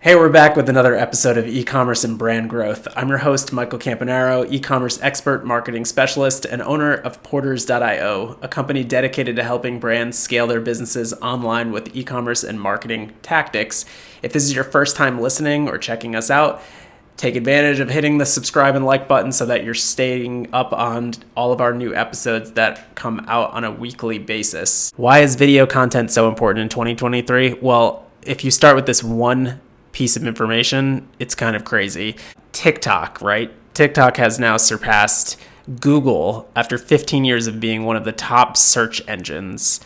Hey, we're back with another episode of E-commerce and Brand Growth. I'm your host, Michael Campanaro, e-commerce expert, marketing specialist, and owner of Porters.io, a company dedicated to helping brands scale their businesses online with e-commerce and marketing tactics. If this is your first time listening or checking us out, take advantage of hitting the subscribe and like button so that you're staying up on all of our new episodes that come out on a weekly basis. Why is video content so important in 2023? Well, if you start with this one piece of information, it's kind of crazy. TikTok, right? TikTok has now surpassed Google after 15 years of being one of the top search engines.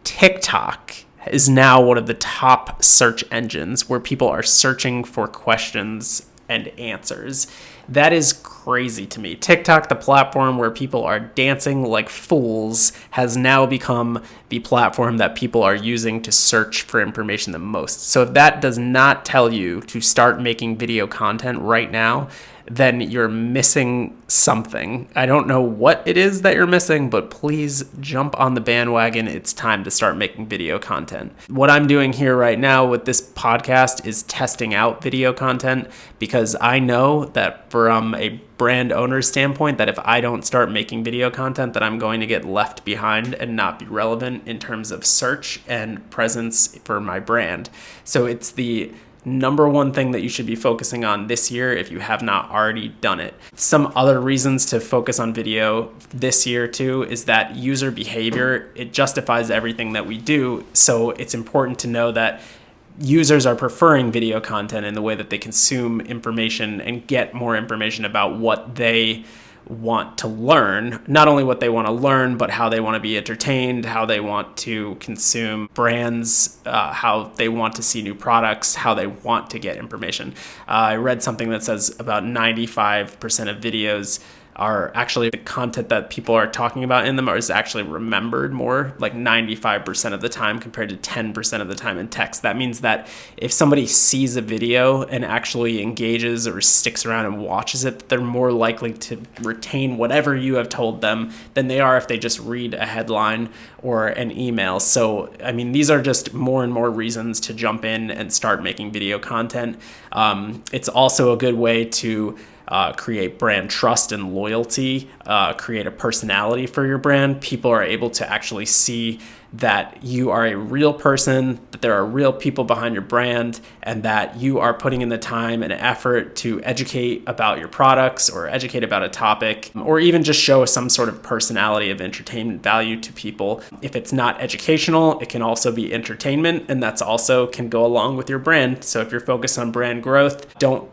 TikTok is now one of the top search engines where people are searching for questions and answers. That is crazy to me. TikTok, the platform where people are dancing like fools, has now become the platform that people are using to search for information the most. So if that does not tell you to start making video content right now, then you're missing something. I don't know what it is that you're missing, but please jump on the bandwagon. It's time to start making video content. What I'm doing here right now with this podcast is testing out video content because I know that from a brand owner's standpoint, that if I don't start making video content, that I'm going to get left behind and not be relevant in terms of search and presence for my brand. So it's the number one thing that you should be focusing on this year if you have not already done it. Some other reasons to focus on video this year too is that user behavior, it justifies everything that we do. So it's important to know that users are preferring video content in the way that they consume information and get more information about what they want to learn, not only what they want to learn, but how they want to be entertained, how they want to consume brands, how they want to see new products, how they want to get information. I read something that says about 95% of videos are actually the content that people are talking about in them is actually remembered more, like 95% of the time compared to 10% of the time in text. That means that if somebody sees a video and actually engages or sticks around and watches it, they're more likely to retain whatever you have told them than they are if they just read a headline or an email. So, I mean, these are just more and more reasons to jump in and start making video content. It's also a good way to create brand trust and loyalty, create a personality for your brand. People are able to actually see that you are a real person, that there are real people behind your brand, and that you are putting in the time and effort to educate about your products or educate about a topic, or even just show some sort of personality of entertainment value to people. If it's not educational, it can also be entertainment, and that's also can go along with your brand. So if you're focused on brand growth, don't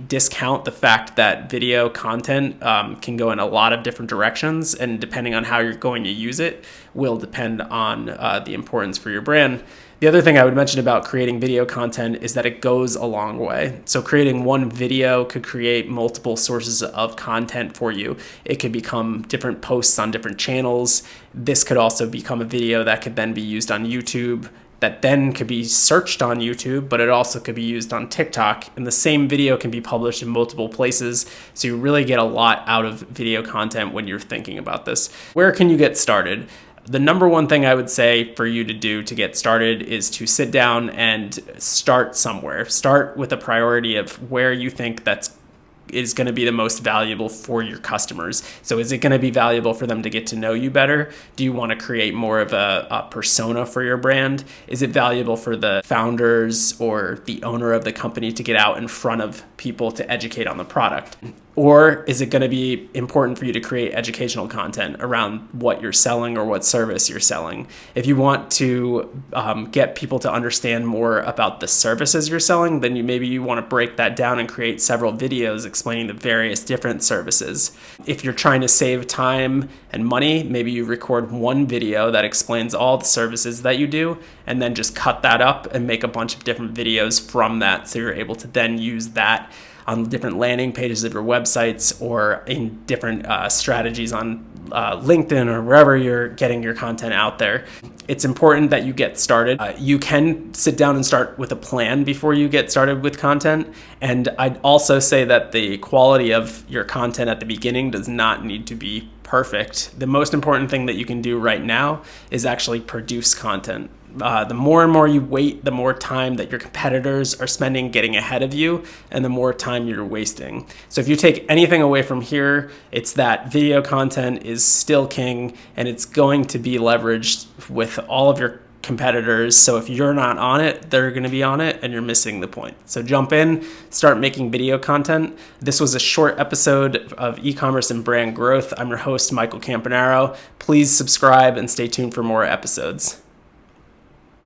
discount the fact that video content can go in a lot of different directions, and depending on how you're going to use it will depend on the importance for your brand. The other thing I would mention about creating video content is that it goes a long way. So creating one video could create multiple sources of content for you. It could become different posts on different channels. This could also become a video that could then be used on YouTube, that then could be searched on YouTube, but it also could be used on TikTok. And the same video can be published in multiple places. So you really get a lot out of video content when you're thinking about this. Where can you get started? The number one thing I would say for you to do to get started is to sit down and start somewhere. Start with a priority of where you think is going to be the most valuable for your customers. So is it going to be valuable for them to get to know you better? Do you want to create more of a persona for your brand? Is it valuable for the founders or the owner of the company to get out in front of people to educate on the product? Or is it going to be important for you to create educational content around what you're selling or what service you're selling? If you want to get people to understand more about the services you're selling, then maybe you want to break that down and create several videos explaining the various different services. If you're trying to save time and money, maybe you record one video that explains all the services that you do, and then just cut that up and make a bunch of different videos from that, so you're able to then use that on different landing pages of your websites or in different strategies on LinkedIn or wherever you're getting your content out there. It's important that you get started. You can sit down and start with a plan before you get started with content. And I'd also say that the quality of your content at the beginning does not need to be perfect. The most important thing that you can do right now is actually produce content. The more and more you wait, the more time that your competitors are spending getting ahead of you, and the more time you're wasting. So if you take anything away from here, it's that video content is still king, and it's going to be leveraged with all of your competitors. So if you're not on it, they're going to be on it, and you're missing the point. So jump in, start making video content. This was a short episode of e-commerce and brand growth. I'm your host, Michael Campanaro. Please subscribe and stay tuned for more episodes.